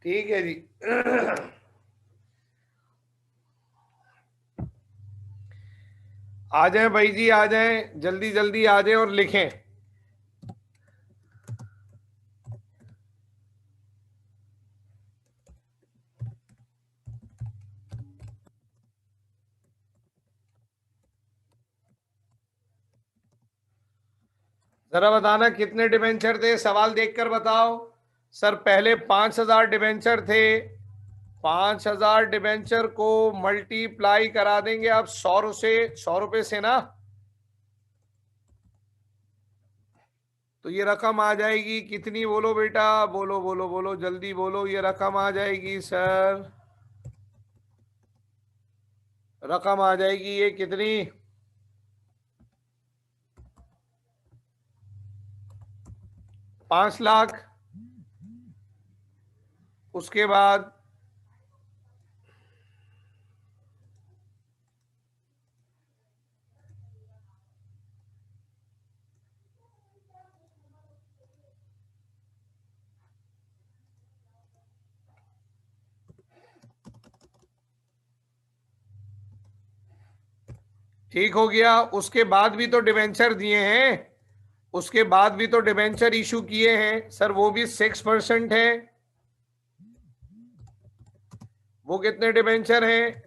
ठीक है जी। आ जाएं भाई जी, आ जाएं, जल्दी जल्दी आ जाएं और लिखें। जरा बताना कितने डिबेंचर थे, सवाल देखकर बताओ। सर पहले 5,000 डिबेंचर थे। 5,000 डिबेंचर को मल्टीप्लाई करा देंगे आप 100 से, 100 रुपए से ना, तो ये रकम आ जाएगी कितनी? बोलो बेटा, बोलो बोलो बोलो, जल्दी बोलो। ये रकम आ जाएगी सर, रकम आ जाएगी ये कितनी? 5 लाख। उसके बाद ठीक हो गया। उसके बाद भी तो डिबेंचर दिए हैं, उसके बाद भी तो डिबेंचर इशू किए हैं सर, वो भी 6% है। वो कितने डिबेंचर हैं?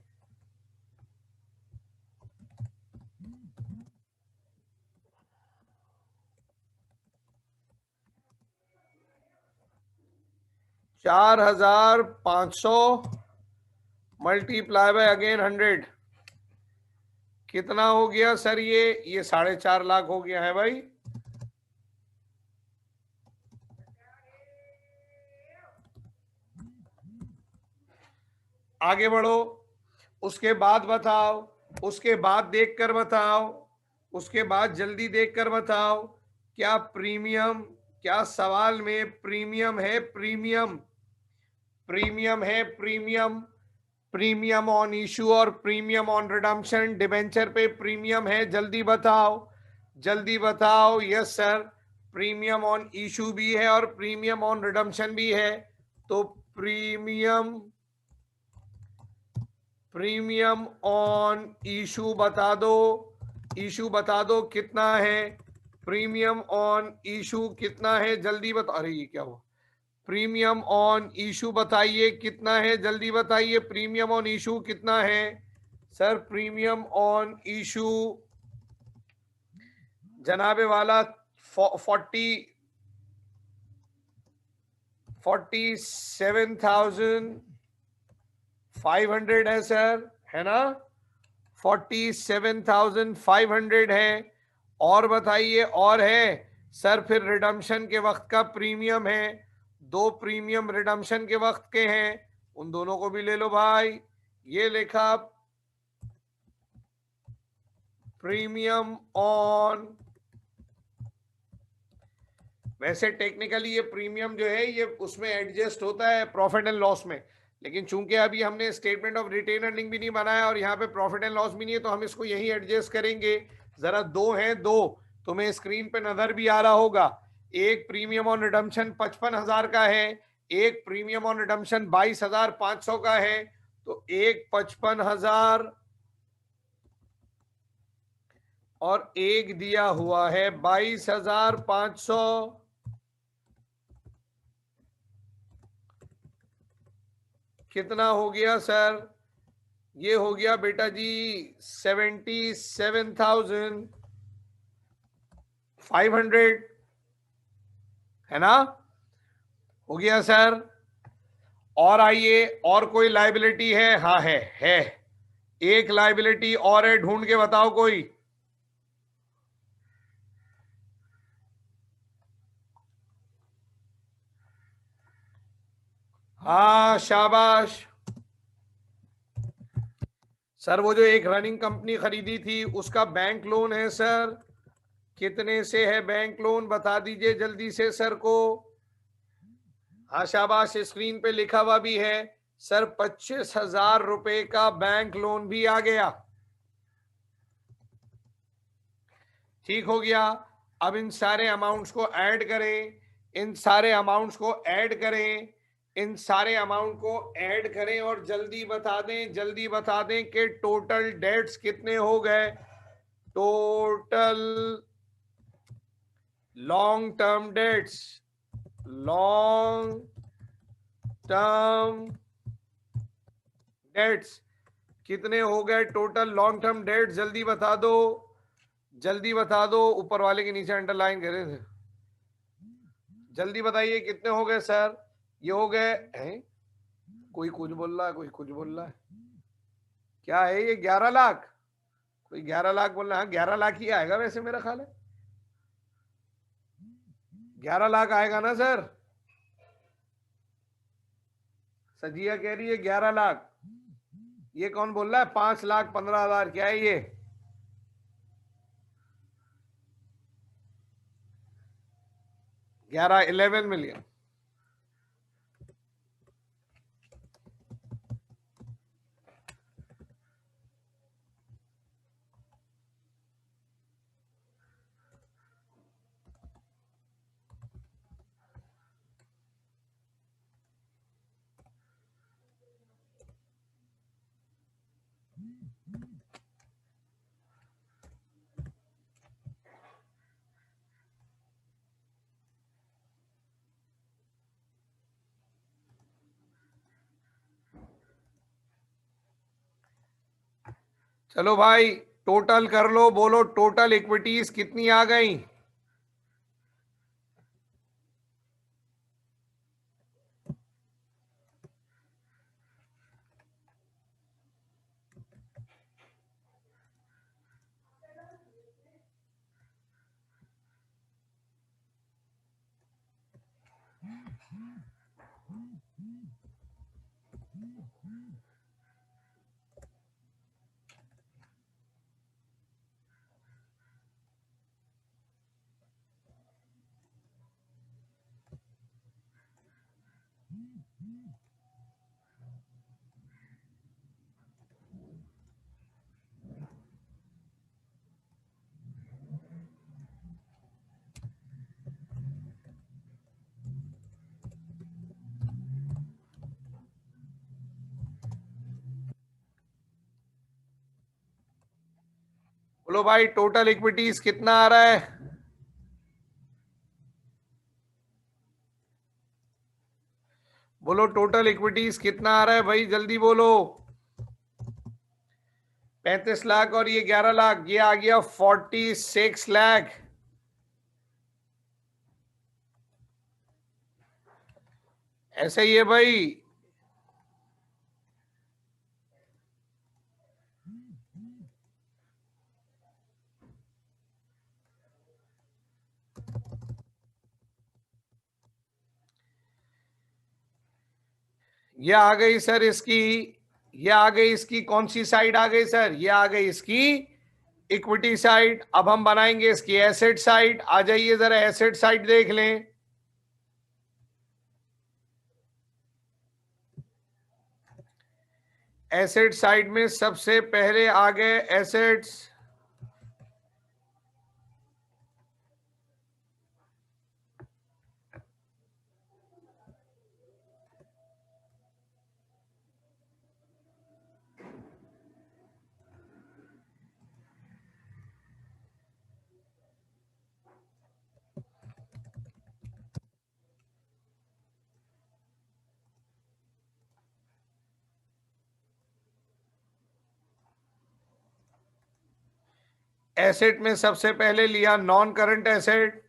4,500 मल्टीप्लाई बाय अगेन 100, कितना हो गया सर? ये 4.5 लाख हो गया है भाई। आगे बढ़ो, उसके बाद बताओ, उसके बाद देखकर बताओ, उसके बाद जल्दी देखकर बताओ। क्या प्रीमियम, क्या सवाल में प्रीमियम है? प्रीमियम, प्रीमियम है प्रीमियम। प्रीमियम ऑन इशू और प्रीमियम ऑन रिडम्पशन, डिबेंचर पे प्रीमियम है, जल्दी बताओ, जल्दी बताओ। Yes sir, premium on issue भी है और प्रीमियम ऑन रिडम्पशन भी है। तो प्रीमियम, प्रीमियम ऑन इशू बता दो, इशू बता दो कितना है? प्रीमियम ऑन इशू कितना है? जल्दी बता। अरे ये क्या हुआ? प्रीमियम ऑन इशू बताइए कितना है, जल्दी बताइए। प्रीमियम ऑन इशू कितना है सर? प्रीमियम ऑन इशू जनाबे वाला 47,500 है सर, है ना? 47,500 है। और बताइए, और है सर? फिर रिडम्पशन के वक्त का प्रीमियम है, 2 प्रीमियम रिडम्पशन के वक्त के हैं, उन दोनों को भी ले लो भाई। ये लिखा प्रीमियम ऑन, वैसे टेक्निकली ये प्रीमियम जो है ये उसमें एडजस्ट होता है प्रॉफिट एंड लॉस में, लेकिन चूंकि अभी हमने स्टेटमेंट ऑफ रिटेन अर्निंग भी नहीं बनाया और यहाँ पे प्रॉफिट एंड लॉस भी नहीं है, तो हम इसको यही एडजस्ट करेंगे। जरा दो हैं, दो तुम्हें स्क्रीन पे नजर भी आ रहा होगा। एक प्रीमियम ऑन रिडम्पशन 55,000 का है, एक प्रीमियम ऑन रिडम्पशन 22,500 का है। तो एक 55,000 और एक दिया हुआ है 22,500। कितना हो गया सर? ये हो गया बेटा जी 77,500, है ना? हो गया सर। और आइए, और कोई लाइबिलिटी है? हाँ है। एक लाइबिलिटी और है, ढूंढ के बताओ कोई। हाँ शाबाश सर, वो जो एक रनिंग कंपनी खरीदी थी उसका बैंक लोन है सर। कितने से है बैंक लोन? बता दीजिए जल्दी से सर को। हाँ शाबाश, स्क्रीन पे लिखा हुआ भी है सर, 25,000 रुपए का बैंक लोन भी आ गया। ठीक हो गया। अब इन सारे अमाउंट्स को ऐड करें, इन सारे अमाउंट्स को ऐड करें, इन सारे अमाउंट को ऐड करें और जल्दी बता दें कि टोटल डेट्स कितने हो गए। Total long term debts, long term debts कितने हो गए। टोटल लॉन्ग टर्म डेट्स जल्दी बता दो, जल्दी बता दो। ऊपर वाले के नीचे अंडरलाइन करे थे, जल्दी बताइए कितने हो गए सर। ये हो गए हैं, कोई कुछ बोल रहा है, कोई कुछ बोल रहा है। क्या है ये 11 लाख? कोई 11 लाख बोल रहा है। 11 लाख ही आएगा वैसे मेरा ख्याल है, 11 लाख आएगा ना सर। सजिया कह रही है 11 लाख। ये कौन बोल रहा है 5,15,000? क्या है ये? ग्यारह 11 मिलियन। चलो भाई टोटल कर लो, बोलो टोटल इक्विटीज कितनी आ गई। बोलो भाई टोटल इक्विटीज कितना आ रहा है। बोलो टोटल इक्विटीज कितना आ रहा है भाई, जल्दी बोलो। 35 लाख और ये 11 लाख, ये आ गया 46 लाख। ऐसे ही है भाई। ये आ गई सर इसकी, ये आ गई इसकी कौन सी साइड आ गई सर, ये आ गई इसकी इक्विटी साइड। अब हम बनाएंगे इसकी एसेट साइड। आ जाइए जरा एसेट साइड देख लें। एसेट साइड में सबसे पहले आ गए एसेट्स। एसेट में सबसे पहले लिया नॉन करंट एसेट।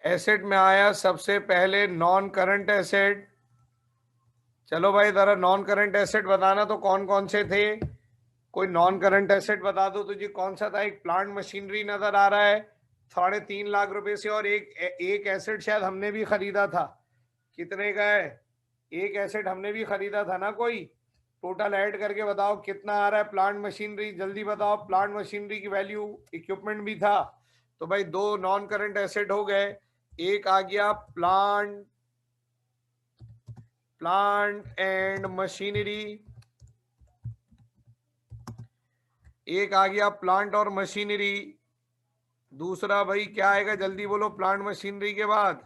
एसेट में आया सबसे पहले नॉन करंट एसेट। चलो भाई जरा नॉन करंट एसेट बताना तो कौन कौन से थे। कोई नॉन करंट एसेट बता दो तुझे कौन सा था। एक प्लांट मशीनरी नजर आ रहा है 3.5 लाख रुपए से, और एक एसेट शायद हमने भी खरीदा था। कितने का है? एक एसेट हमने भी खरीदा था ना कोई। टोटल ऐड करके बताओ कितना आ रहा है। प्लांट मशीनरी जल्दी बताओ, प्लांट मशीनरी की वैल्यू, इक्विपमेंट भी था। तो भाई दो नॉन करंट एसेट हो गए। एक आ गया प्लांट एंड मशीनरी, एक आ गया प्लांट और मशीनरी, दूसरा भाई क्या आएगा जल्दी बोलो प्लांट मशीनरी के बाद?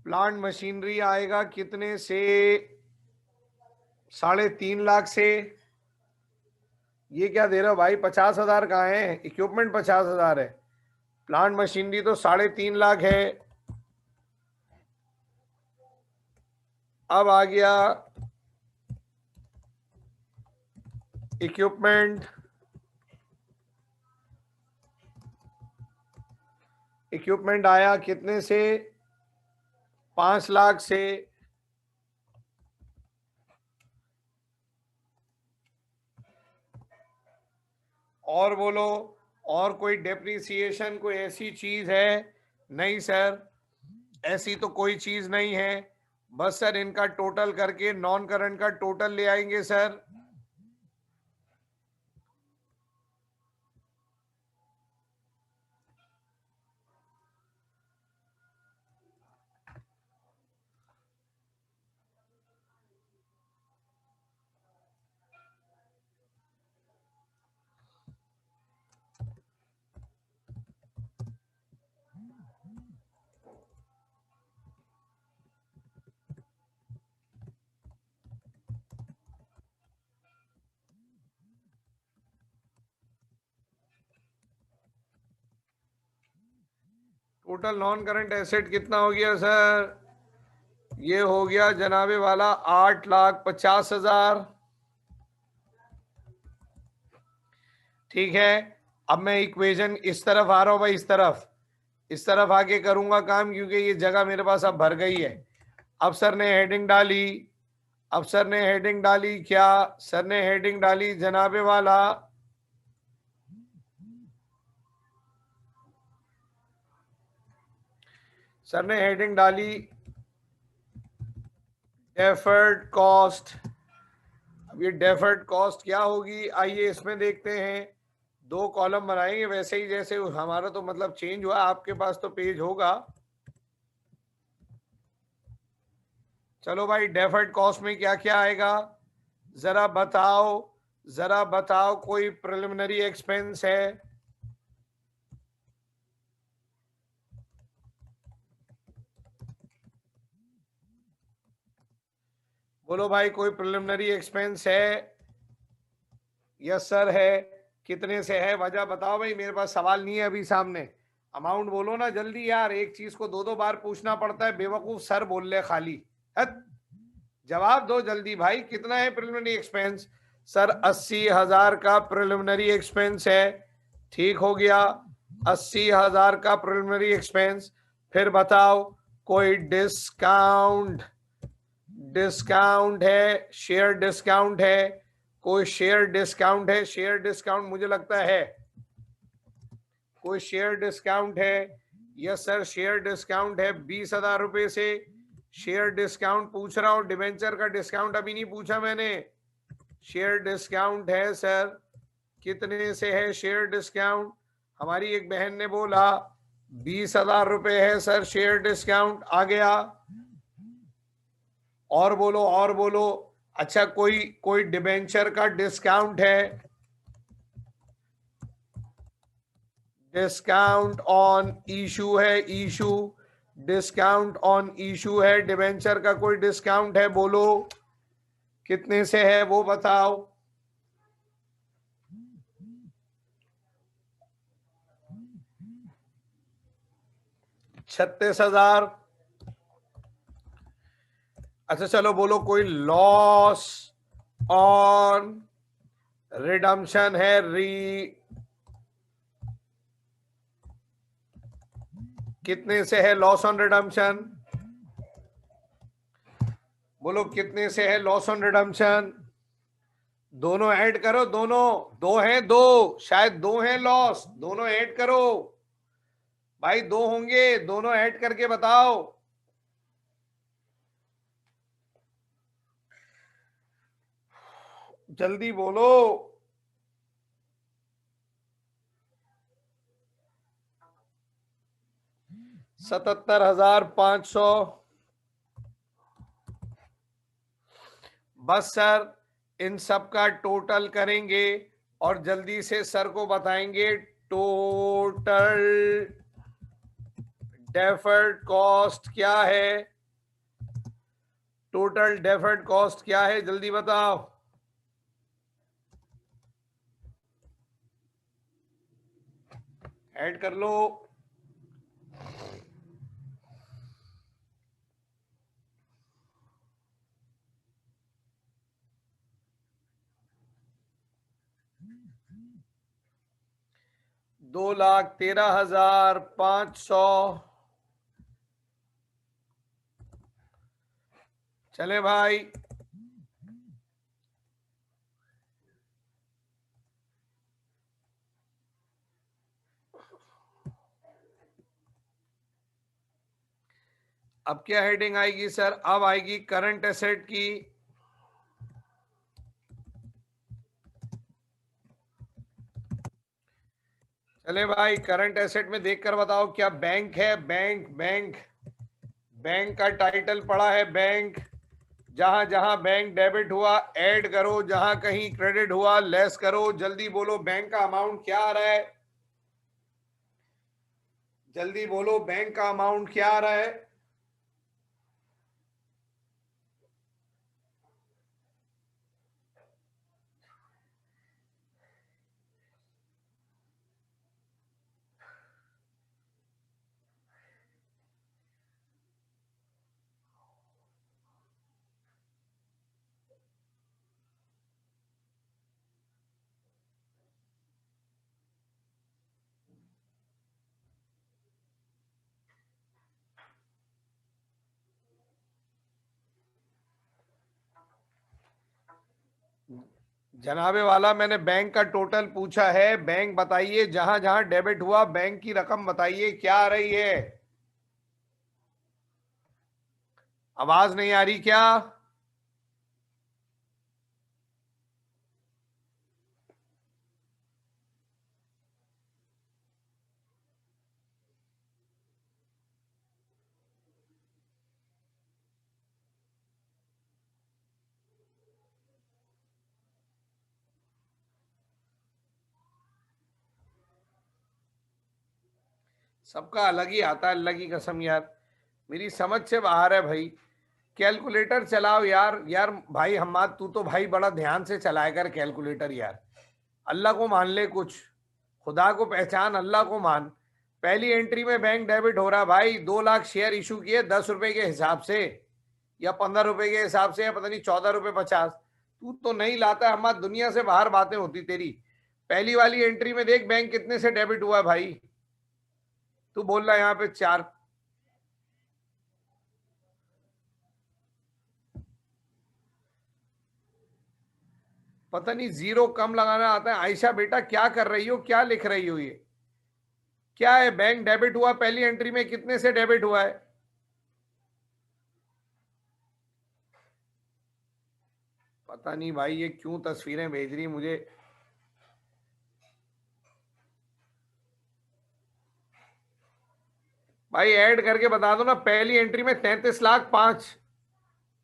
प्लांट मशीनरी आएगा कितने से? 3.5 लाख से। ये क्या दे रहे हो भाई, 50,000 कहाँ है? इक्विपमेंट 50,000 है, प्लांट मशीनरी तो 3.5 लाख है। अब आ गया इक्विपमेंट, इक्विपमेंट आया कितने से? 5 लाख से। और बोलो, और कोई डेप्रिसिएशन कोई ऐसी चीज है? नहीं सर, ऐसी तो कोई चीज नहीं है। बस सर इनका टोटल करके नॉन करंट का टोटल ले आएंगे sir. Total non current asset कितना हो गया सर? ये हो गया जनाबे वाला 8,50,000। ठीक है, अब मैं इक्वेशन इस तरफ आ रहा हूं भाई, इस तरफ आके करूंगा काम, क्योंकि ये जगह मेरे पास अब भर गई है। अब सर ने हेडिंग डाली, अब सर ने हेडिंग डाली क्या? सर ने हेडिंग डाली जनाबे वाला सर ने हेडिंग डाली डेफर्ड कॉस्ट। अब ये डेफर्ड कॉस्ट क्या होगी, आइए इसमें देखते हैं। 2 कॉलम बनाएंगे वैसे ही जैसे हमारा तो मतलब चेंज हुआ, आपके पास तो पेज होगा। चलो भाई, डेफर्ड कॉस्ट में क्या क्या आएगा जरा बताओ, जरा बताओ। कोई प्रिलिमिनरी एक्सपेंस है? बोलो भाई, कोई प्रिलिमिनरी एक्सपेंस है? यस सर है। कितने से है, वजह बताओ भाई, मेरे पास सवाल नहीं है अभी सामने। अमाउंट बोलो ना जल्दी यार, एक चीज को 2 बार पूछना पड़ता है, बेवकूफ सर बोल ले खाली। हट, जवाब दो जल्दी भाई, कितना है प्रिलिमिनरी एक्सपेंस? सर 80,000 का प्रिलिमिनरी एक्सपेंस है। ठीक हो गया, 80,000 का प्रिलिमिनरी एक्सपेंस। फिर बताओ कोई डिस्काउंट, डिस्काउंट है, शेयर डिस्काउंट है, कोई शेयर डिस्काउंट है? शेयर डिस्काउंट मुझे लगता है कोई शेयर डिस्काउंट है। यस सर, शेयर डिस्काउंट है 20,000 रुपए से। शेयर डिस्काउंट पूछ रहा हूं, डिवेंचर का डिस्काउंट अभी नहीं पूछा मैंने। शेयर डिस्काउंट है सर, कितने से है शेयर डिस्काउंट? हमारी एक बहन ने बोला 20,000 रुपए है सर शेयर डिस्काउंट। आ गया, और बोलो और बोलो। अच्छा, कोई कोई डिबेंचर का डिस्काउंट है? डिस्काउंट ऑन इशू है, इशू, डिस्काउंट ऑन इशू है, डिबेंचर का कोई डिस्काउंट है? बोलो कितने से है वो बताओ। 36,000। अच्छा चलो बोलो, कोई लॉस ऑन रिडम्पशन है? कितने से है लॉस ऑन रिडम्पशन? बोलो कितने से है लॉस ऑन रिडम्पशन? दोनों ऐड करो, दोनों, 2 हैं, 2 शायद 2 हैं लॉस, दोनों ऐड करो भाई, 2 होंगे, दोनों ऐड करके बताओ। जल्दी बोलो। 77,500। बस सर इन सब का टोटल करेंगे और जल्दी से सर को बताएंगे टोटल डेफर्ड कॉस्ट क्या है, टोटल डेफर्ड कॉस्ट क्या है, जल्दी बताओ। ऐड कर लो। $2,13,500। चले भाई, अब क्या हेडिंग आएगी सर? अब आएगी करंट एसेट की। चले भाई, करंट एसेट में देखकर बताओ क्या बैंक है? बैंक बैंक बैंक का टाइटल पड़ा है बैंक। जहां जहां बैंक डेबिट हुआ ऐड करो, जहां कहीं क्रेडिट हुआ लेस करो। जल्दी बोलो बैंक का अमाउंट क्या आ रहा है, जल्दी बोलो बैंक का अमाउंट क्या आ रहा है। जनाबे वाला मैंने बैंक का टोटल पूछा है, बैंक बताइए जहां जहां डेबिट हुआ बैंक की रकम बताइए क्या आ रही है। आवाज नहीं आ रही क्या? सबका अलग ही आता है, अलग ही कसम यार, मेरी समझ से बाहर है भाई। कैलकुलेटर चलाओ यार। यार भाई हम्माद तू तो भाई बड़ा ध्यान से चलाया कर कैलकुलेटर यार। अल्लाह को मान ले कुछ, खुदा को पहचान, अल्लाह को मान। पहली एंट्री में बैंक डेबिट हो रहा भाई, 2 लाख शेयर इशू किए 10 रुपए के हिसाब से या 15 रुपए के हिसाब से या पता नहीं 14 रुपए 50। तू तो नहीं लाता हमारी दुनिया से बाहर बातें होती तेरी। पहली वाली एंट्री में देख बैंक कितने से डेबिट हुआ है भाई। तू बोल रहा है यहाँ पे 4। पता नहीं जीरो कम लगाना आता है। आयशा बेटा क्या कर रही हो, क्या लिख रही हो? ये क्या है? बैंक डेबिट हुआ पहली एंट्री में कितने से डेबिट हुआ है? पता नहीं भाई ये क्यों तस्वीरें भेज रही मुझे। भाई ऐड करके बता दो ना। पहली एंट्री में 33,05,000,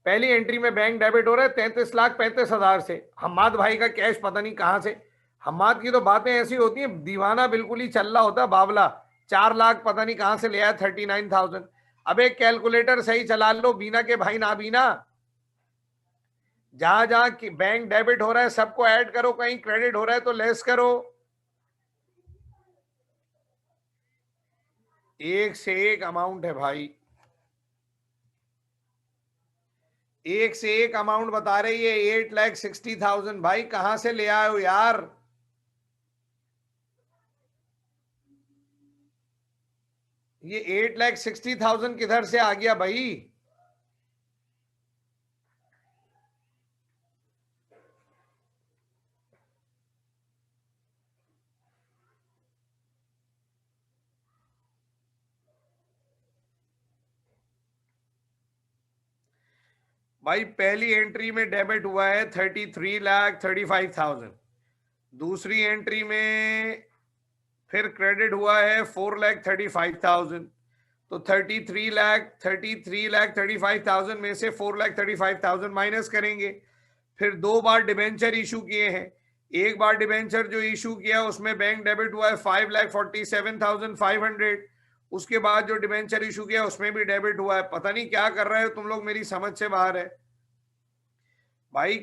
पहली एंट्री में बैंक डेबिट हो रहा है 33,35,000 से। हम्माद भाई का कैश पता नहीं कहां से। हम्माद की तो बातें ऐसी होती हैं, दीवाना बिल्कुल ही चल रहा होता है बावला। 4 लाख पता नहीं कहां से ले आया 39,000। अब एक कैलकुलेटर सही चला लो बीना के भाई ना बीना। जहां जहां बैंक डेबिट हो रहा है सबको ऐड करो, कहीं क्रेडिट हो रहा है तो लेस करो। एक से एक अमाउंट है भाई, एक से एक अमाउंट बता रही है। 8,60,000 भाई कहां से ले आए हो यार? ये 8,60,000 किधर से आ गया भाई? भाई पहली एंट्री में डेबिट हुआ है 33,35,000। दूसरी एंट्री में फिर क्रेडिट हुआ है 4,35,000। तो 33,35,000 में से 4,35,000 माइनस करेंगे। फिर 2 बार डिबेंचर इशू किए हैं। एक बार डिबेंचर जो इशू किया उसमें बैंक डेबिट हुआ है 5,47,500। उसके बाद जो डिबेंचर इशू किया उसमें भी डेबिट हुआ है। पता नहीं क्या कर रहे हो तुम लोग, मेरी समझ से बाहर है भाई।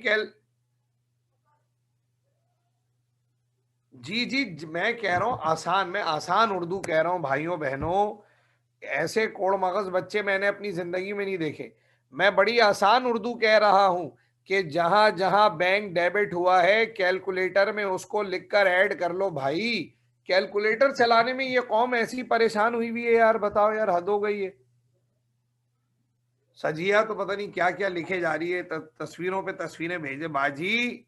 जी मैं कह रहा हूं आसान, मैं आसान उर्दू कह रहा हूं भाइयों बहनों। ऐसे कोड़ मगज बच्चे मैंने अपनी जिंदगी में नहीं देखे। मैं बड़ी आसान उर्दू कह रहा हूं कि जहां जहां बैंक डेबिट हुआ है कैलकुलेटर में उसको लिखकर ऐड कर लो भाई। कैलकुलेटर चलाने में ये कौम ऐसी परेशान हुई हुई है यार, बताओ यार, हद हो गई है। सजिया तो पता नहीं क्या क्या लिखे जा रही है, तस्वीरों पे तस्वीरें भेजे बाजी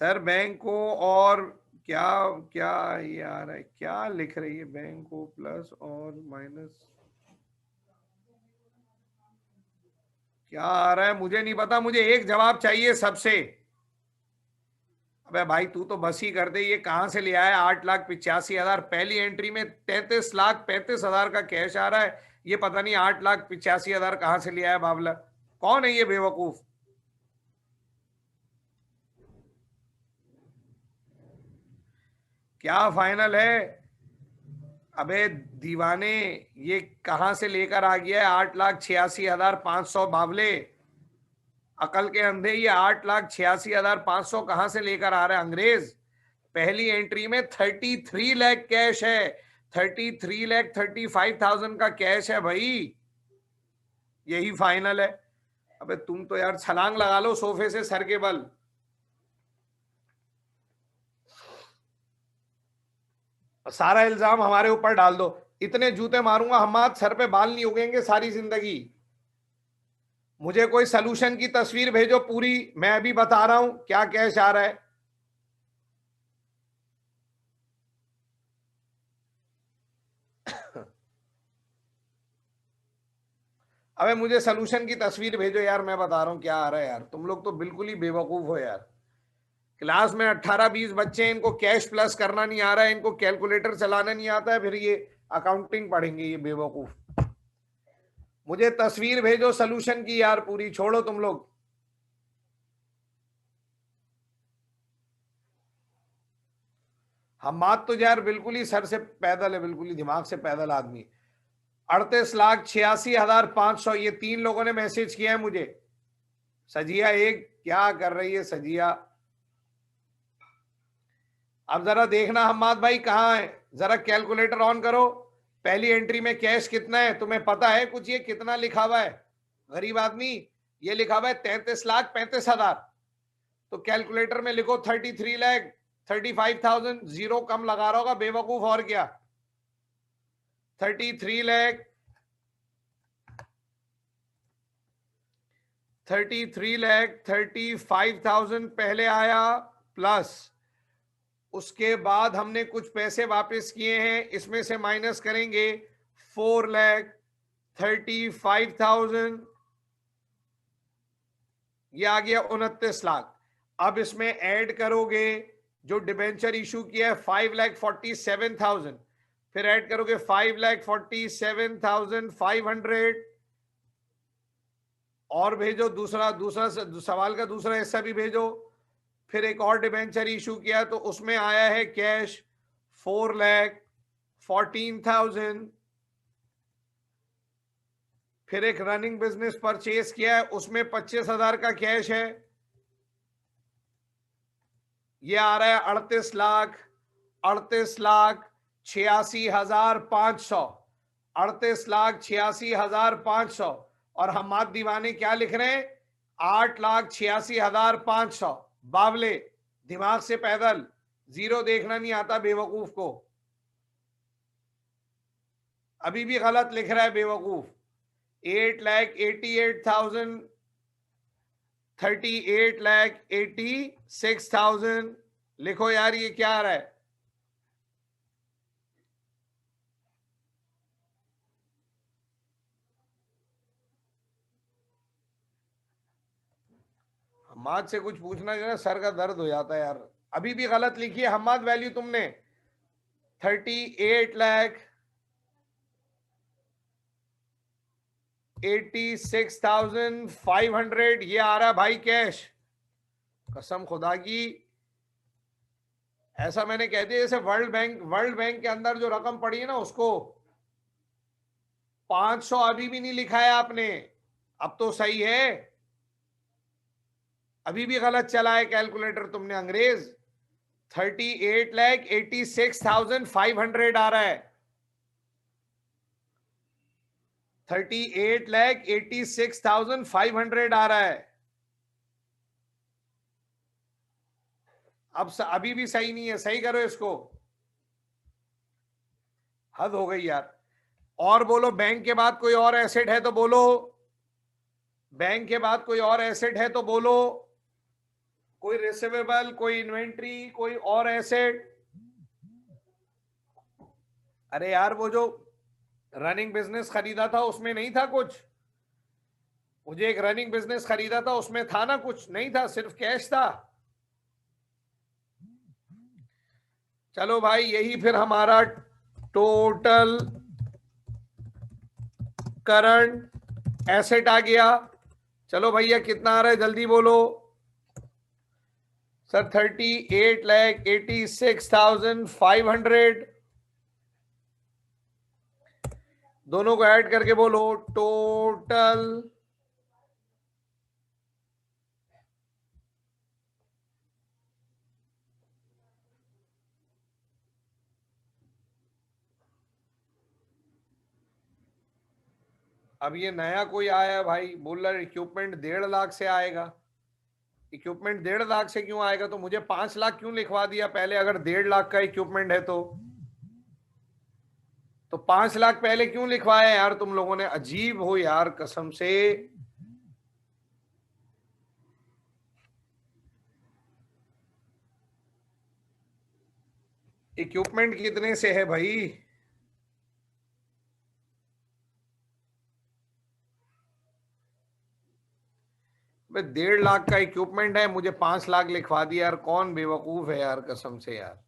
सर बैंक को। और क्या क्या ये आ रहा है, क्या लिख रही है बैंक को प्लस और माइनस, क्या आ रहा है मुझे नहीं पता। मुझे एक जवाब चाहिए सबसे। अबे भाई तू तो बस ही कर दे, ये कहां से ले आया 8,85,000? पहली एंट्री में 33,35,000 का कैश आ रहा है। ये पता नहीं 8,85,000 कहां से ले आया बाबला। कौन है ये बेवकूफ? क्या फाइनल है? अबे दीवाने, ये कहां से लेकर आ गया है 8,86,500 बाबले? अकल के अंधे, ये 8,86,500 कहां से लेकर आ रहा है अंग्रेज? पहली एंट्री में 33 लाख कैश है, 33,35,000 का कैश है भाई। यही फाइनल है। अबे तुम तो यार छलांग लगा लो सोफे से सर के बल। सारा इल्जाम हमारे ऊपर डाल दो। इतने जूते मारूंगा हम, सर पे बाल नहीं उगेंगे सारी जिंदगी। मुझे कोई सलूशन की तस्वीर भेजो पूरी, मैं अभी बता रहा हूं क्या कैश आ रहा है। अबे मुझे सलूशन की तस्वीर भेजो यार, मैं बता रहा हूं क्या आ रहा है यार। तुम लोग तो बिल्कुल ही बेवकूफ हो यार। क्लास में 18-20 बच्चे हैं, इनको कैश प्लस करना नहीं आ रहा है, इनको कैलकुलेटर चलाना नहीं आता है, फिर ये अकाउंटिंग पढ़ेंगे ये बेवकूफ। मुझे तस्वीर भेजो सलूशन की यार पूरी, छोड़ो तुम लोग। हम्माद तो यार बिल्कुल ही सर से पैदल है, बिल्कुल ही दिमाग से पैदल आदमी। 38,86,500, ये 3 लोगों ने मैसेज किया है मुझे। सजिया एक क्या कर रही है सजिया? अब जरा देखना हम्माद भाई कहाँ है, जरा कैलकुलेटर ऑन करो। पहली एंट्री में कैश कितना है तुम्हें पता है कुछ? ये कितना लिखा हुआ है गरीब आदमी? ये लिखा हुआ है 33,35,000। तो कैलकुलेटर में लिखो 33,35,000, जीरो कम लगा रहा होगा बेवकूफ, और क्या। 33 लाख 35,000 पहले आया, प्लस उसके बाद हमने कुछ पैसे वापस किए हैं, इसमें से माइनस करेंगे 4,35,000, ये आ गया 29 लाख। अब इसमें ऐड करोगे जो डिबेंचर इशू किया है 5,47,000, फिर ऐड करोगे 5,47,500, और भेजो दूसरा दूसरा सवाल का दूसरा हिस्सा भी भेजो। फिर एक और डिबेंचर इशू किया तो उसमें आया है कैश 4,14,000। फिर एक रनिंग बिजनेस परचेज किया है, उसमें 25,000 का कैश है, ये आ रहा है 38,86,500, 38,86,500। और हम्माद दीवाने क्या लिख रहे हैं? 8,86,500। बावले, दिमाग से पैदल, जीरो देखना नहीं आता बेवकूफ को। अभी भी गलत लिख रहा है बेवकूफ। 8,88,000, 38,86,000 लिखो यार, ये क्या आ रहा है? हम्माद से कुछ पूछना जो है सर का दर्द हो जाता है यार। अभी भी गलत लिखी है हम्माद वैल्यू तुमने। 38,86,500 ये आ रहा है भाई कैश। कसम खुदा की, ऐसा मैंने कह दिया जैसे वर्ल्ड बैंक के अंदर जो रकम पड़ी है ना उसको 500 अभी भी नहीं लिखा है आपने। अब तो सही है, अभी भी गलत चला है कैलकुलेटर तुमने अंग्रेज। 38,86,500 आ रहा है। 38,86,500 आ रहा है। अब अभी भी सही नहीं है, सही करो इसको। हद हो गई यार। और बोलो, बैंक के बाद कोई और एसेट है तो बोलो, बैंक के बाद कोई और एसेट है तो बोलो, कोई रिसीवेबल, कोई इन्वेंट्री, कोई और एसेट। अरे यार वो जो रनिंग बिजनेस खरीदा था उसमें नहीं था कुछ? मुझे एक रनिंग बिजनेस खरीदा था उसमें था ना कुछ? नहीं था, सिर्फ कैश था। चलो भाई, यही फिर हमारा टोटल करंट एसेट आ गया। चलो भैया कितना आ रहा है जल्दी बोलो। सर 38,86,500, दोनों को ऐड करके बोलो टोटल अब ये नया कोई आया है भाई, बोल रहा है इक्विपमेंट 1.5 लाख से आएगा। इक्विपमेंट 1.5 लाख से क्यों आएगा? तो मुझे 5 लाख क्यों लिखवा दिया पहले, अगर 1.5 लाख का इक्विपमेंट है तो 5 लाख पहले क्यों लिखवाया यार तुम लोगों ने? अजीब हो यार कसम से। इक्विपमेंट कितने से है भाई? भाई 1.5 लाख का इक्विपमेंट है, मुझे 5 लाख लिखवा दिया यार। कौन बेवकूफ है यार कसम से यार।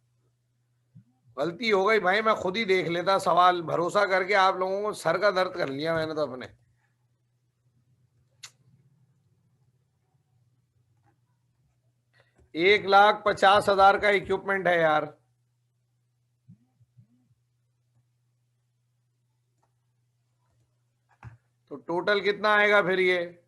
गलती हो गई भाई, मैं खुद ही देख लेता सवाल, भरोसा करके आप लोगों को सर का दर्द कर लिया मैंने तो अपने। 1,50,000 का इक्विपमेंट है यार। तो टोटल कितना आएगा फिर ये?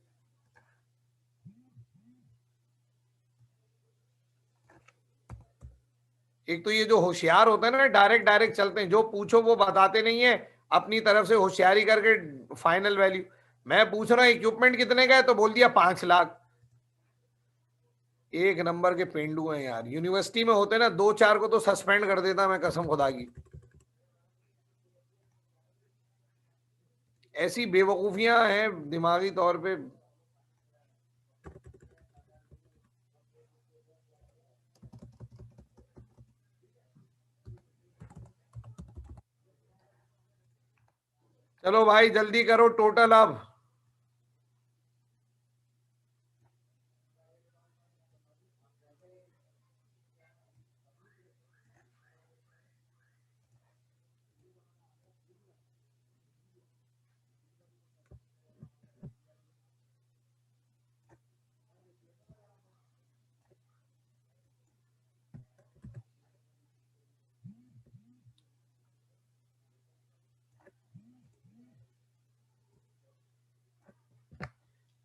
एक तो ये जो होशियार होते हैं ना, डायरेक्ट डायरेक्ट चलते हैं, जो पूछो वो बताते नहीं है, अपनी तरफ से होशियारी करके फाइनल वैल्यू। मैं पूछ रहा हूँ इक्विपमेंट कितने का है तो बोल दिया 5 लाख। एक नंबर के पेंडू हैं यार। यूनिवर्सिटी में होते ना 2-4 को तो सस्पेंड कर देता मैं कसम खुदा की। ऐसी बेवकूफियां हैं दिमागी तौर पे। चलो भाई जल्दी करो टोटल अब।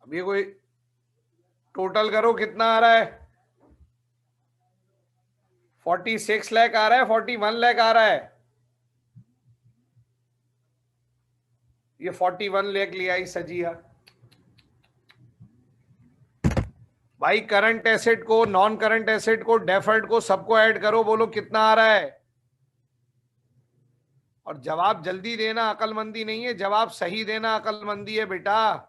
अब ये कोई टोटल करो कितना आ रहा है? 46 लाख आ रहा है, 41 लाख आ रहा है? ये 41 लाख लिया ही सजिया। भाई करंट एसेट को, नॉन करंट एसेट को, डेफर्ड को, सबको ऐड करो, बोलो कितना आ रहा है। और जवाब जल्दी देना अकलमंदी नहीं है, जवाब सही देना अकलमंदी है बेटा।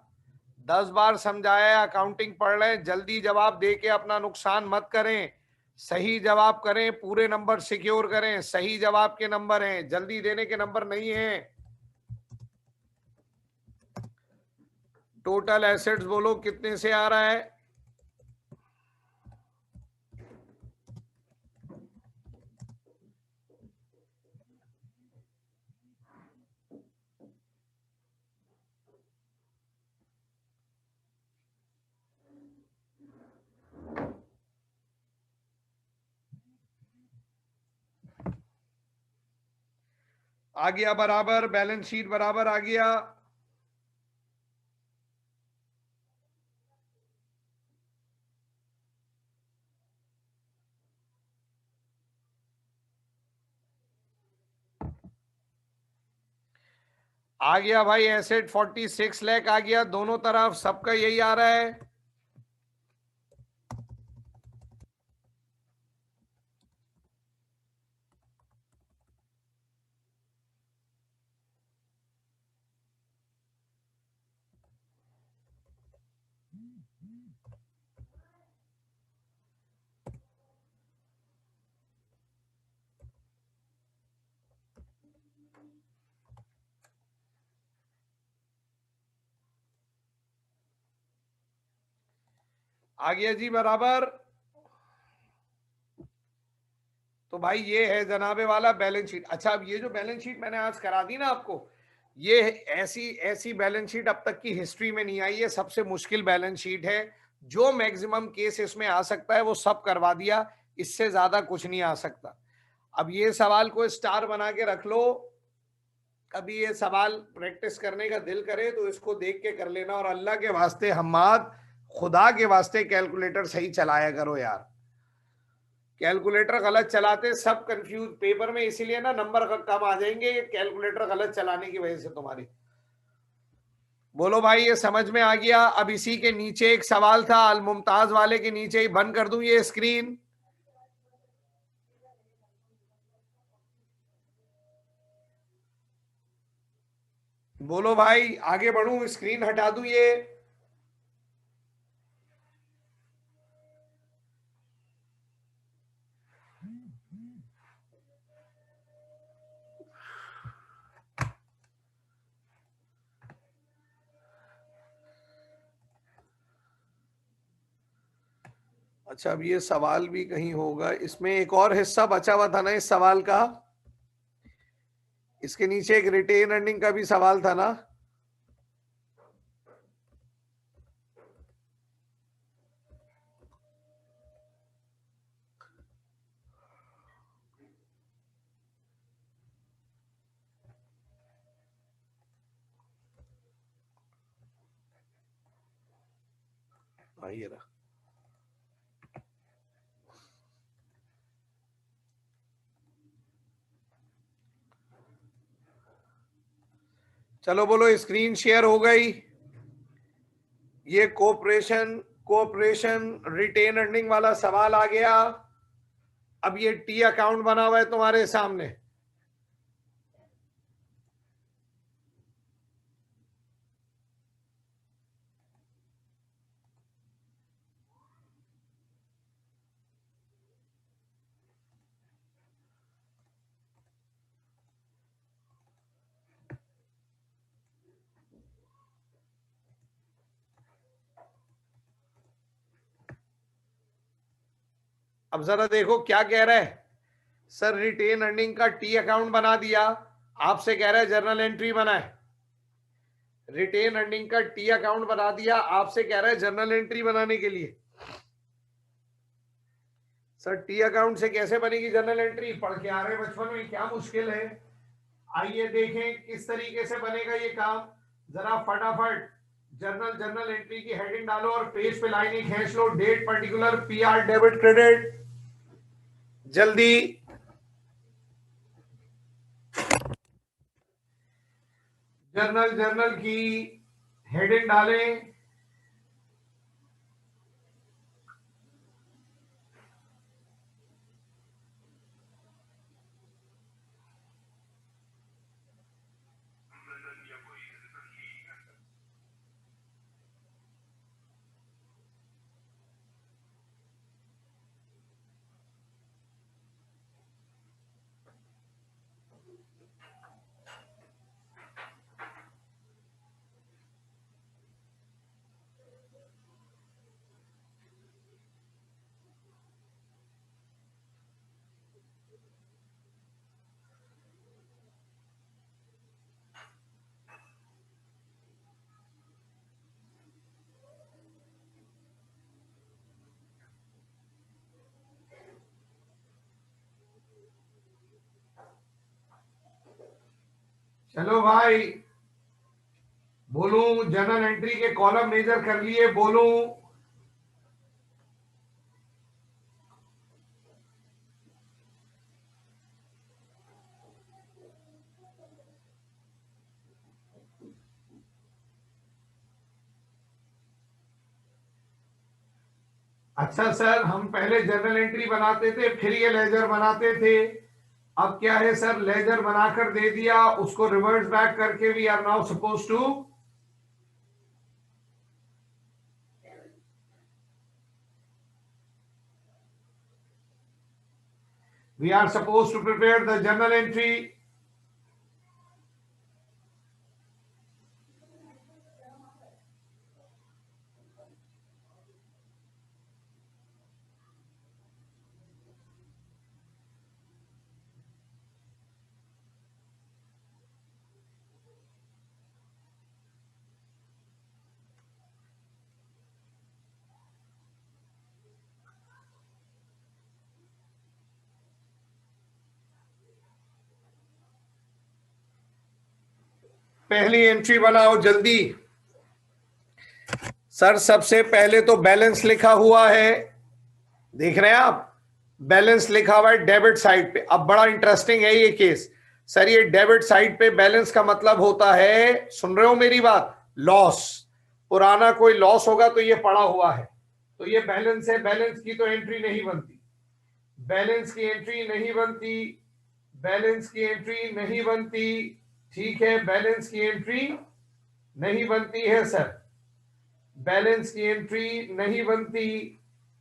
10 बार समझाया, अकाउंटिंग पढ़ रहे हैं, जल्दी जवाब दे के अपना नुकसान मत करें। सही जवाब करें, पूरे नंबर सिक्योर करें। सही जवाब के नंबर हैं, जल्दी देने के नंबर नहीं है। टोटल एसेट्स बोलो कितने से आ रहा है? आ गया बराबर, बैलेंस शीट बराबर आ गया। आ गया भाई, एसेट 46 लाख आ गया, दोनों तरफ सबका यही आ रहा है। आ गया जी बराबर। तो भाई ये है जनाबे वाला बैलेंस शीट। अच्छा, अब ये जो बैलेंस शीट मैंने आज करा दी ना आपको, ये ऐसी ऐसी बैलेंस शीट अब तक की हिस्ट्री में नहीं आई है। सबसे मुश्किल बैलेंस शीट है। जो मैक्सिमम केस इसमें आ सकता है वो सब करवा दिया, इससे ज्यादा कुछ नहीं आ सकता। अब ये सवाल को स्टार बना के रख लो। कभी ये सवाल प्रैक्टिस करने का दिल करे तो इसको देख के कर लेना। और अल्लाह के वास्ते हम्माद, खुदा के वास्ते कैलकुलेटर सही चलाया करो यार। कैलकुलेटर गलत चलाते सब कंफ्यूज पेपर में, इसीलिए ना नंबर कम आ जाएंगे, कैलकुलेटर गलत चलाने की वजह से तुम्हारी। बोलो भाई, ये समझ में आ गया। अब इसी के नीचे एक सवाल था, अल मुमताज वाले के नीचे ही बंद कर दूं ये स्क्रीन। बोलो भाई, आगे बढ़ूं, स्क्रीन हटा दूं ये। अच्छा, अब ये सवाल भी कहीं होगा, इसमें एक और हिस्सा बचा हुआ था ना इस सवाल का। इसके नीचे एक रिटेन अर्निंग का भी सवाल था ना। ये रहा। चलो बोलो, स्क्रीन शेयर हो गई। ये कोऑपरेशन कोऑपरेशन रिटेन अर्निंग वाला सवाल आ गया। अब ये टी अकाउंट बना हुआ है तुम्हारे सामने। अब जरा देखो क्या कह रहा है। सर, रिटेन अर्निंग का टी अकाउंट बना दिया, आपसे कह रहा है जर्नल एंट्री बनाए। रिटेन अर्निंग का टी अकाउंट बना दिया, आपसे कह रहा है जर्नल एंट्री बनाने के लिए। सर, टी अकाउंट से कैसे बनेगी जर्नल एंट्री? पढ़ के आ रहे हैं बचपन में, क्या मुश्किल है? आइए देखें किस तरीके से बनेगा ये काम। जरा फटाफट जर्नल जर्नल एंट्री की हेडिंग डालो और पेज पे लाइनें खींच लो। Date particular, PR, debit, credit, जल्दी। जर्नल जर्नल की हेडिंग डालें। चलो भाई बोलूं, जर्नल एंट्री के कॉलम मेजर कर लिए, बोलूं? अच्छा सर, हम पहले जर्नल एंट्री बनाते थे फिर ये लेजर बनाते थे। अब क्या है सर, लेजर बनाकर दे दिया, उसको रिवर्स बैक करके we are now suppose to prepare the journal entry. पहली एंट्री बनाओ जल्दी। सर सबसे पहले तो बैलेंस लिखा हुआ है, देख रहे हैं आप? बैलेंस लिखा हुआ है डेबिट साइड पे। अब बड़ा इंटरेस्टिंग है ये केस। सर ये डेबिट साइड पे बैलेंस का मतलब होता है, सुन रहे हो मेरी बात, लॉस। पुराना कोई लॉस होगा तो ये पड़ा हुआ है, तो ये बैलेंस है। बैलेंस की तो एंट्री नहीं बनती, बैलेंस की एंट्री नहीं बनती, बैलेंस की एंट्री नहीं बनती। ठीक है, बैलेंस की एंट्री नहीं बनती है सर, बैलेंस की एंट्री नहीं बनती।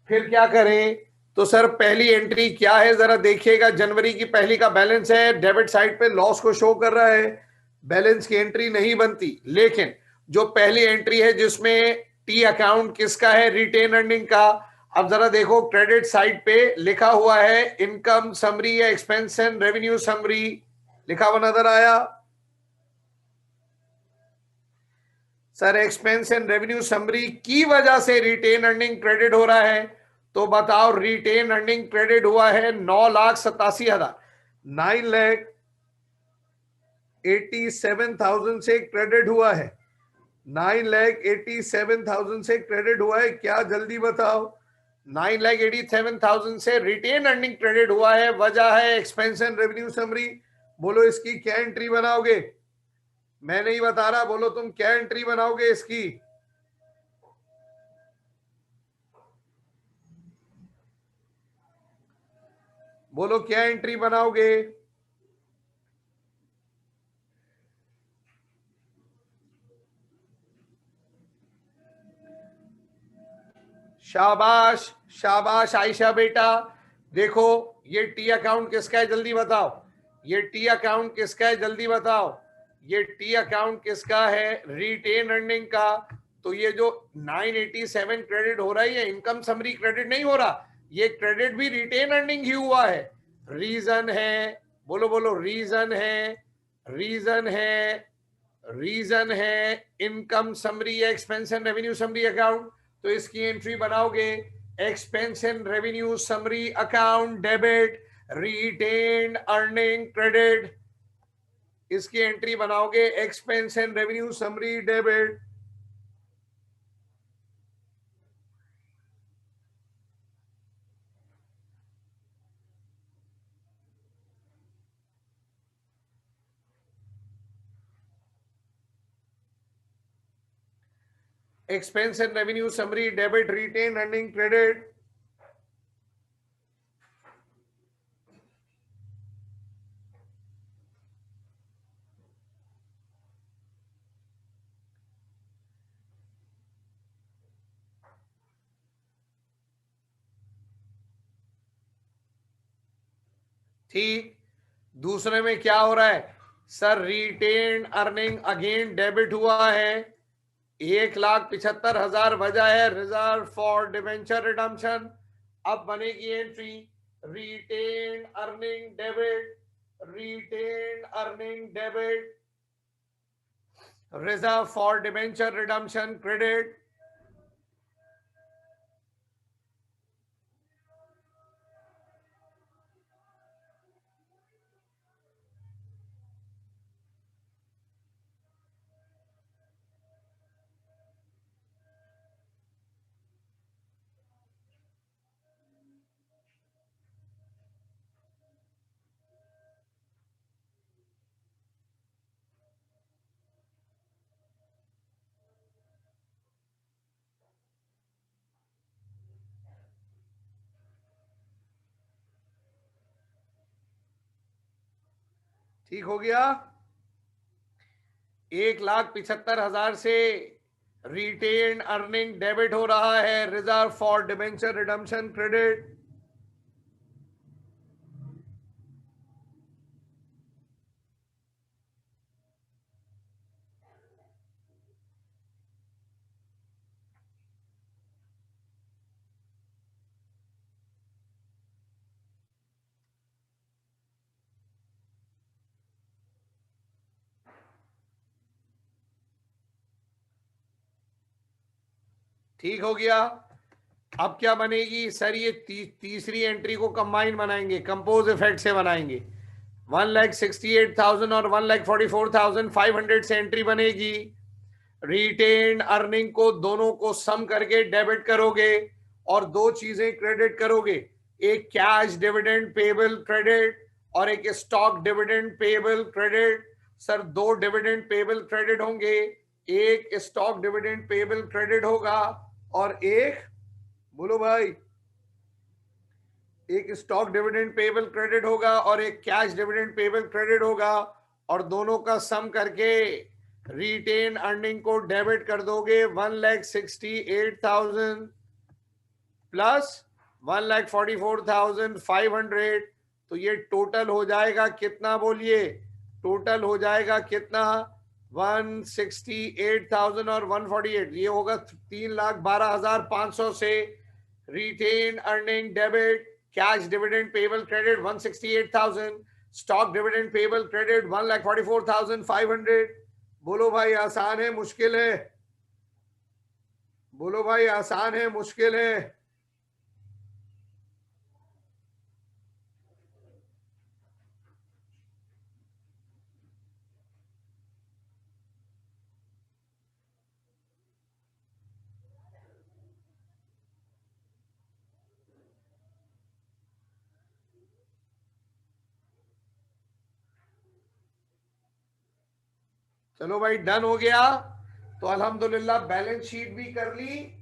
फिर क्या करें? तो सर पहली एंट्री क्या है जरा देखिएगा, जनवरी की पहली का बैलेंस है, डेबिट साइड पे लॉस को शो कर रहा है, बैलेंस की एंट्री नहीं बनती। लेकिन जो पहली एंट्री है जिसमें टी अकाउंट किसका है, रिटेन अर्निंग का। अब जरा देखो क्रेडिट साइड पे लिखा हुआ है इनकम समरी या एक्सपेंस एंड रेवेन्यू समरी, लिखा हुआ नजर आया? Sir expense and revenue summary की वजह से रिटेन अर्निंग क्रेडिट हो रहा है, तो बताओ रिटेन अर्निंग क्रेडिट हुआ है 9,87,000, 9,87,000 से क्रेडिट हुआ है, 9,87,000 से क्रेडिट हुआ है। क्या जल्दी बताओ? 9,87,000 से रिटेन अर्निंग क्रेडिट हुआ है, वजह है एक्सपेंस एंड रेवेन्यू समरी। बोलो इसकी क्या एंट्री बनाओगे? मैं नहीं बता रहा, बोलो तुम क्या एंट्री बनाओगे इसकी? बोलो क्या एंट्री बनाओगे? शाबाश शाबाश आयशा बेटा। देखो ये टी अकाउंट किसका है जल्दी बताओ, ये टी अकाउंट किसका है जल्दी बताओ, ये टी अकाउंट किसका है, रिटेन अर्निंग का। तो ये जो 987 क्रेडिट हो रहा है ये इनकम समरी क्रेडिट नहीं हो रहा, ये क्रेडिट भी रिटेन अर्निंग ही हुआ है। रीजन है, बोलो बोलो, रीजन है, रीजन है, रीजन है इनकम समरी या expense and revenue summary account. तो इसकी एंट्री बनाओगे expense and revenue summary account debit retained earning credit, इसकी एंट्री बनाओगे expense and revenue summary debit. Expense and revenue summary debit retained earning credit. ठीक, दूसरे में क्या हो रहा है sir, retained earning again debit हुआ है 1,75,000, वजह है रिजर्व फॉर डिवेंचर रिडम्पशन। अब बनेगी entry retained earning debit, retained earning debit reserve for debenture redemption credit. ठीक हो गया। 1,75,000 से रिटेन अर्निंग डेबिट हो रहा है, reserve for debenture redemption credit. ठीक हो गया। अब क्या बनेगी सर, ये तीसरी एंट्री को कंबाइन बनाएंगे, कंपोज इफेक्ट से बनाएंगे। 1,68,000 और 1,44,500 से एंट्री बनेगी। रिटेन अर्निंग को दोनों को सम करके डेबिट करोगे और दो चीजें क्रेडिट करोगे, एक कैश डिविडेंड पेबल क्रेडिट और एक stock dividend payable credit. Sir दो डिविडेंड पेबल क्रेडिट होंगे, एक स्टॉक डिविडेंड पेबल क्रेडिट होगा और एक, बोलो भाई, एक स्टॉक डिविडेंड पेबल क्रेडिट होगा और एक कैश डिविडेंड पेबल क्रेडिट होगा और दोनों का सम करके रिटेन अर्निंग को डेबिट कर दोगे। 1,68,000 प्लस 1,44,500, तो ये टोटल हो जाएगा कितना, बोलिए, टोटल हो जाएगा कितना, 168,000 और 148, ये होगा 3,12,500 से retained earning debit, cash dividend payable credit 168,000, stock dividend payable credit 1,44,500। बोलो भाई आसान है मुश्किल है, बोलो भाई आसान है मुश्किल है। चलो भाई डन हो गया। तो अल्हम्दुलिल्लाह बैलेंस शीट भी कर ली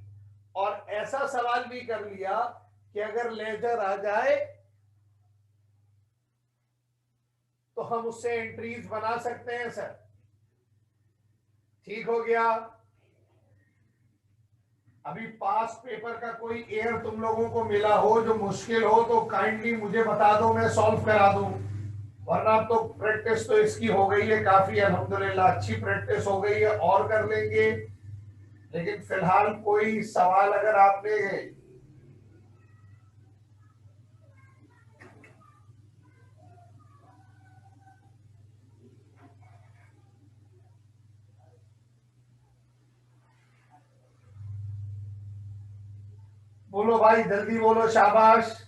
और ऐसा सवाल भी कर लिया कि अगर लेजर आ जाए तो हम उससे एंट्रीज बना सकते हैं सर। ठीक हो गया। अभी पास पेपर का कोई एयर तुम लोगों को मिला हो जो मुश्किल हो तो काइंडली मुझे बता दो, मैं सॉल्व करा दूं, वरना तो प्रैक्टिस तो इसकी हो गई है काफी, अल्हम्दुलिल्लाह अच्छी प्रैक्टिस हो गई है, और कर लेंगे। लेकिन फिलहाल कोई सवाल अगर आपने, बोलो भाई जल्दी बोलो, शाबाश।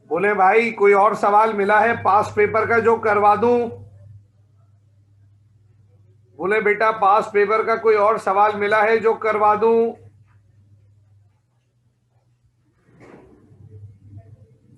बोले भाई कोई और सवाल मिला है पास पेपर का जो करवा दूं? बोले बेटा पास पेपर का कोई और सवाल मिला है जो करवा दूं?